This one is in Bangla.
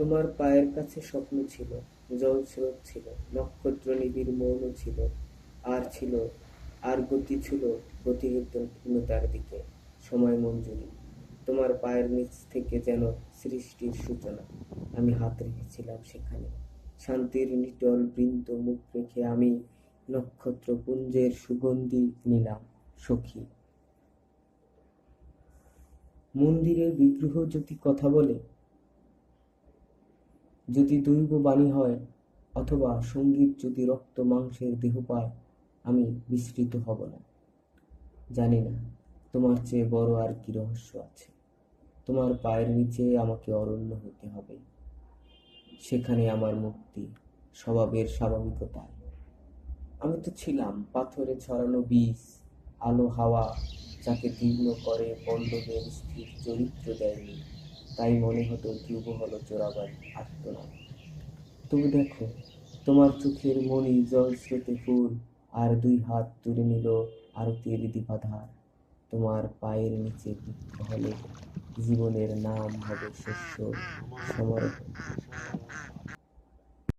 তোমার পায়ের কাছে স্বপ্ন ছিল, জলস্রোত ছিল, নক্ষত্র নিবিড় মৌন ছিল, আর ছিল, আর গতি ছিল গতিহীনতার দিকে, সময় মঞ্জুরি। তোমার পায়ের নিচ থেকে যেন সৃষ্টির সূচনা। আমি হাত রেখেছিলাম সেখানে। শান্তির নিটল বৃন্ত মুখ রেখে আমি নক্ষত্রপুঞ্জের সুগন্ধি নিলাম, সখী। মন্দিরের বিগ্রহ যদি কথা বলে, যদি দৈব বাণী হয়, অথবা সঙ্গীত যদি রক্ত মাংসের দেহ পায়, আমি বিস্মৃত হব না। জানি না তোমার চেয়ে বড় আর কি রহস্য আছে। তোমার পায়ের নিচে আমাকে অরণ্য হতে হবে, সেখানে আমার মুক্তি, স্বভাবের স্বাভাবিকতায়। আমি তো ছিলাম পাথরে ছড়ানো বীজ, আলো হাওয়া যাকে দীর্ণ করে পল্লবের স্থির চরিত্র দেয়নি, তাই মনে হতো ধ্রুব হলো চোরাবালি, আর্তনাদ। তবু দেখো, তোমার চোখের মণি জল স্রোতে ফুল, আর দুই হাত তুলে নিল আরতির দীপাধার। তোমার পায়ের নিচে বৃক্ষ হলে জীবনের নাম হবে শস্য, সমর্পণ।